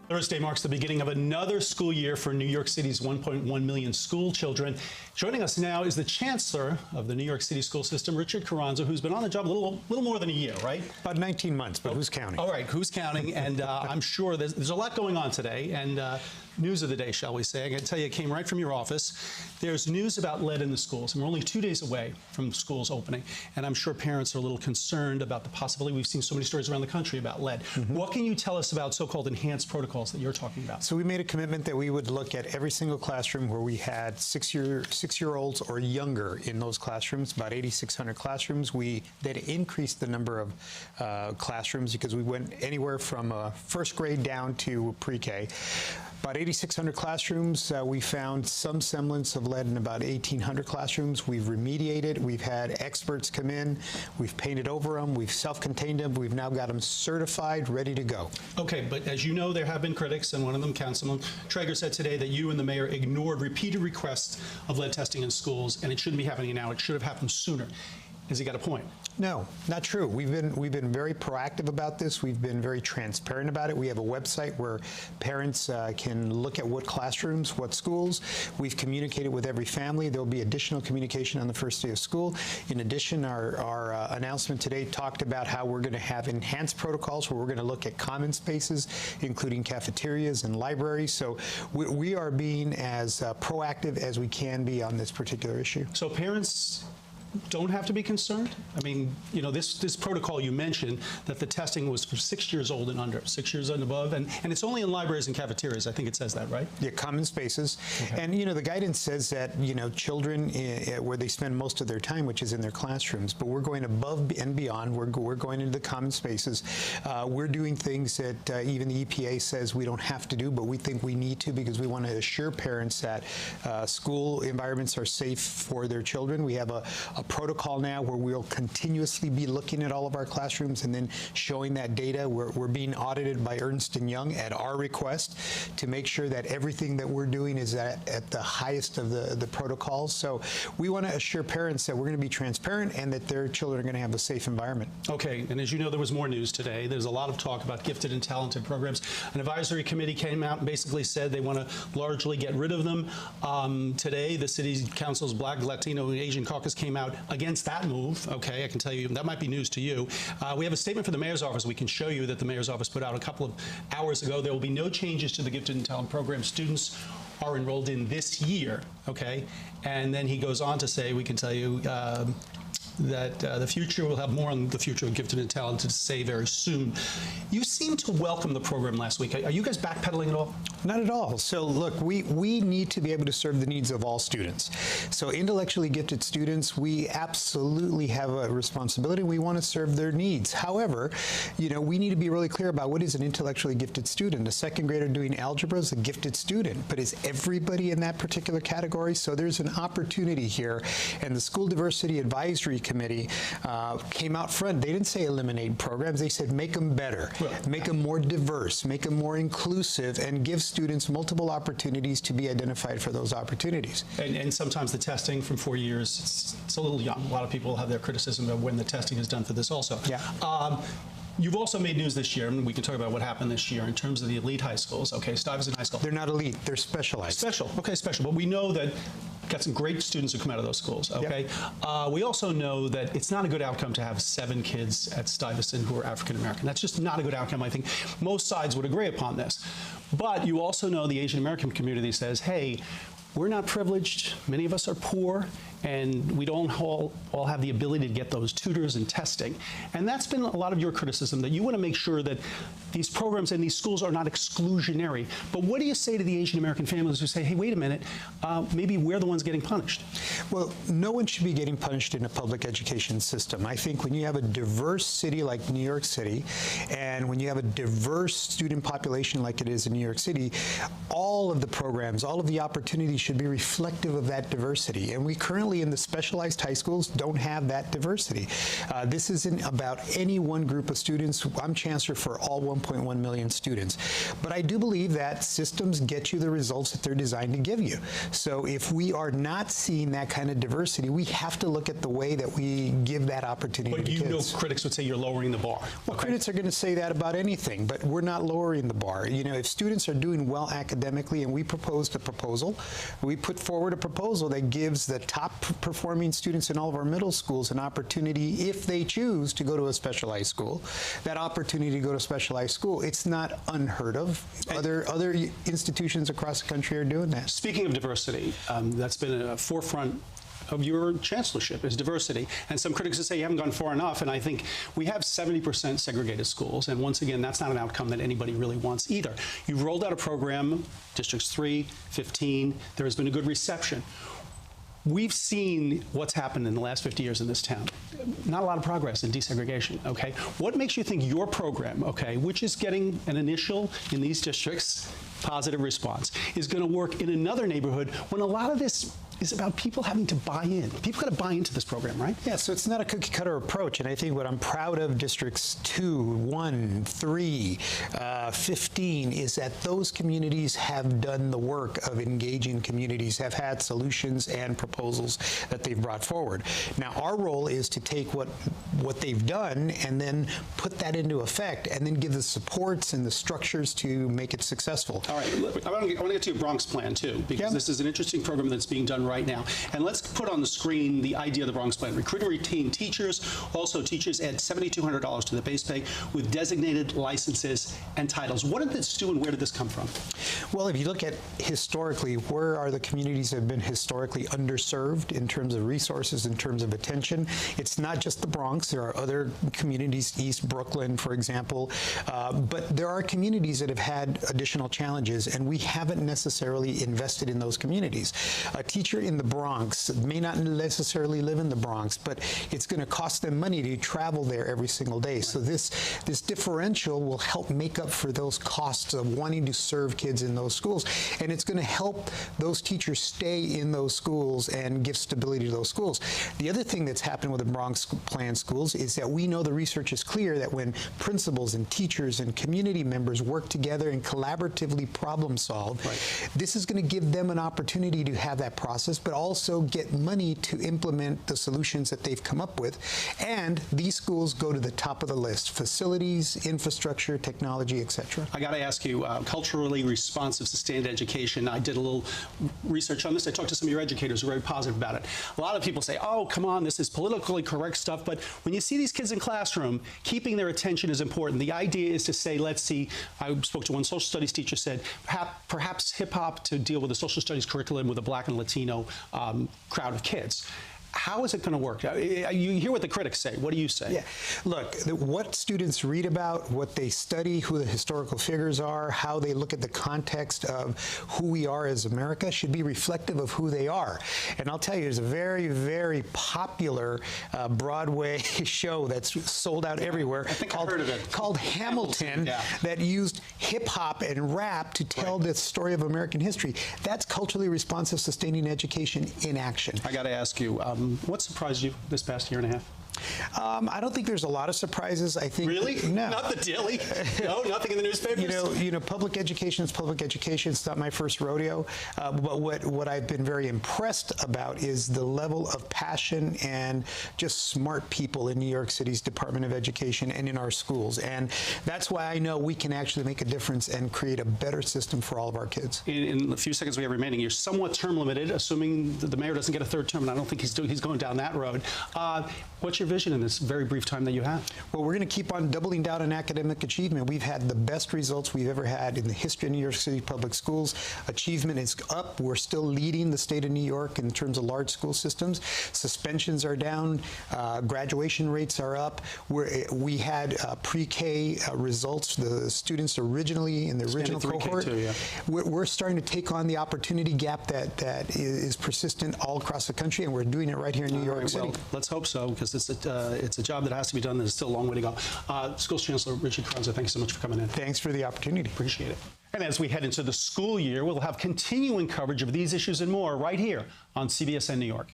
Thursday marks the beginning of another school year for New York City's 1.1 million school children. Joining us now is the Chancellor of the New York City school system, Richard Carranza, who's been on the job a little more than a year, right? About 19 months, but who's counting? All right, who's counting? And I'm sure there's a lot going on today. And news of the day, shall we say. I got to tell you, it came right from your office. There's news about lead in the schools, and we're only 2 days away from schools opening. And I'm sure parents are a little concerned about the possibility. We've seen so many stories around the country about lead. What can you tell us about so-called enhanced protocols that you're talking about? So we made a commitment that we would look at every single classroom where we had six-year-olds or younger in those classrooms, about 8,600 classrooms. We then increased the number of classrooms because we went anywhere from first grade down to pre-K. About 8,600 classrooms. We found some semblance of lead in about 1,800 classrooms. We've remediated. We've had experts come in. We've painted over them. We've self-contained them. We've now got them certified, ready to go. Okay, but as you know, there have been critics, and one of them, Councilman Traeger, said today that you and the mayor ignored repeated requests of lead testing in schools, and it shouldn't be happening now. It should have happened sooner. Has he got a point? No, not true. We've been very proactive about this. We've been very transparent about it. We have a website where parents can look at what classrooms, what schools. We've communicated with every family. There'll be additional communication on the first day of school. In addition, our announcement today talked about how we're going to have enhanced protocols where we're going to look at common spaces, including cafeterias and libraries. So we are being as proactive as we can be on this particular issue. So parents don't have to be concerned? I mean, you know, this protocol you mentioned, that the testing was for 6 years old and under, 6 years and above, and it's only in libraries and cafeterias. I think it says that, right? Yeah, common spaces. Okay. And, you know, the guidance says that, you know, children, where they spend most of their time, which is in their classrooms, but we're going above and beyond. We're going into the common spaces. We're doing things that even the EPA says we don't have to do, but we think we need to because we want to assure parents that school environments are safe for their children. We have a protocol now where we'll continuously be looking at all of our classrooms and then showing that data. We're being audited by Ernst & Young at our request to make sure that everything that we're doing is at the highest of the protocols. So we want to assure parents that we're going to be transparent and that their children are going to have a safe environment. Okay, and as you know, there was more news today. There's a lot of talk about gifted and talented programs. An advisory committee came out and basically said they want to largely get rid of them. Today, the City Council's Black, Latino, and Asian Caucus came out against that move. Okay, I can tell you that might be news to you. We have a statement from the mayor's office. We can show you that the mayor's office put out a couple of hours ago. There will be no changes to the gifted and talented program students are enrolled in this year. Okay, and then he goes on to say, we can tell you that the future, will have more on the future of gifted and talented to say very soon. You seem to welcome the program last week. Are you guys backpedaling at all? Not at all. So look, we need to be able to serve the needs of all students. So intellectually gifted students, we absolutely have a responsibility. We want to serve their needs. However, you know, we need to be really clear about what is an intellectually gifted student. A second grader doing algebra is a gifted student, but is everybody in that particular category? So there's an opportunity here, and the School Diversity Advisory Committee came out front. They didn't say eliminate programs. They said make them better, make them more diverse, make them more inclusive, and give students multiple opportunities to be identified for those opportunities. And sometimes the testing from 4 years, it's a little young. A lot of people have their criticism of when the testing is done for this also. Yeah. You've also made news this year, and we can talk about what happened this year in terms of the elite high schools. Okay, Stuyvesant High School. They're not elite, they're specialized. Special, okay, special. But we know that got some great students who come out of those schools, okay? Yep. We also know that it's not a good outcome to have 7 kids at Stuyvesant who are African American. That's just not a good outcome. I think most sides would agree upon this. But you also know the Asian American community says, hey, we're not privileged, many of us are poor, and we don't all have the ability to get those tutors and testing. And that's been a lot of your criticism, that you want to make sure that these programs and these schools are not exclusionary. But what do you say to the Asian American families who say, hey, wait a minute, maybe we're the ones getting punished? Well, no one should be getting punished in a public education system. I think when you have a diverse city like New York City, and when you have a diverse student population like it is in New York City, all of the programs, all of the opportunities should be reflective of that diversity. And we currently in the specialized high schools don't have that diversity. This isn't about any one group of students. I'm chancellor for all 1.1 million students. But I do believe that systems get you the results that they're designed to give you. So if we are not seeing that kind of diversity, we have to look at the way that we give that opportunity But to you kids. know critics would say you're lowering the bar. Well, critics are going to say that about anything, but we're not lowering the bar. You know, if students are doing well academically and we proposed a proposal, we put forward a proposal that gives the top performing students in all of our middle schools an opportunity, if they choose to go to a specialized school, that opportunity to go to a specialized school. It's not unheard of. Other institutions across the country are doing that. Speaking of diversity, that's been a forefront of your chancellorship is diversity. And some critics would say you haven't gone far enough, and I think we have 70% segregated schools, and once again, that's not an outcome that anybody really wants either. You've rolled out a program, districts 3, 15, there has been a good reception. We've seen what's happened in the last 50 years in this town. Not a lot of progress in desegregation, okay? What makes you think your program, okay, which is getting an initial, in these districts, positive response, is going to work in another neighborhood when a lot of this is about people having to buy in? People got to buy into this program, right? Yeah, so it's not a cookie-cutter approach, and I think what I'm proud of districts 2, 1, 3, 15 is that those communities have done the work of engaging communities, have had solutions and proposals that they've brought forward. Now, our role is to take what they've done and then put that into effect and then give the supports and the structures to make it successful. All right, I want to get to your Bronx plan, too, because this is an interesting program that's being done right now. And let's put on the screen the idea of the Bronx plan. Recruit and retain teachers. Also, teachers add $7,200 to the base pay with designated licenses and titles. What did this do and where did this come from? Well, if you look at historically, where are the communities that have been historically underserved in terms of resources, in terms of attention? It's not just the Bronx. There are other communities, East Brooklyn, for example. But there are communities that have had additional challenges, and we haven't necessarily invested in those communities. A teacher in the Bronx may not necessarily live in the Bronx, but it's going to cost them money to travel there every single day. So this differential will help make up for those costs of wanting to serve kids in those schools, and it's going to help those teachers stay in those schools and give stability to those schools. The other thing that's happened with the Bronx Plan schools is that we know the research is clear that when principals and teachers and community members work together and collaboratively problem solve, this is going to give them an opportunity to have that process, but also get money to implement the solutions that they've come up with. And these schools go to the top of the list: facilities, infrastructure, technology, etc. I got to ask you, culturally responsive, sustained education. I did a little research on this. I talked to some of your educators who are very positive about it. A lot of people say, oh, come on, this is politically correct stuff. But when you see these kids in classroom, keeping their attention is important. The idea is to say, let's see, I spoke to one social studies teacher, said, perhaps hip-hop to deal with the social studies curriculum with a Black and Latino crowd of kids. How is it going to work? You hear what the critics say. What do you say? Yeah. Look, what students read about, what they study, who the historical figures are, how they look at the context of who we are as America should be reflective of who they are. And I'll tell you, there's a very, very popular Broadway show that's sold out everywhere. I think I've heard of it. Called Hamilton, that used hip-hop and rap to tell the story of American history. That's culturally responsive, sustaining education in action. I got to ask you, what surprised you this past year and a half? I don't think there's a lot of surprises. I think really, no, not the Daily. No, nothing in the newspapers. You know, public education is public education. It's not my first rodeo. But what I've been very impressed about is the level of passion and just smart people in New York City's Department of Education and in our schools. And that's why I know we can actually make a difference and create a better system for all of our kids. In the few seconds we have remaining, you're somewhat term limited, assuming that the mayor doesn't get a third term, and I don't think he's going down that road. What's your vision in this very brief time that you have? Well, we're going to keep on doubling down on academic achievement. We've had the best results we've ever had in the history of New York City public schools. Achievement is up. We're still leading the state of New York in terms of large school systems. Suspensions are down. Graduation rates are up. We had pre-K results. The students originally in the original cohort. Too, yeah. We're starting to take on the opportunity gap that is persistent all across the country, and we're doing it right here in New York City. Well, let's hope so, because it's a job that has to be done. There's still a long way to go. Schools Chancellor Richard Carranza, thanks so much for coming in. Thanks for the opportunity. Appreciate it. And as we head into the school year, we'll have continuing coverage of these issues and more right here on CBSN New York.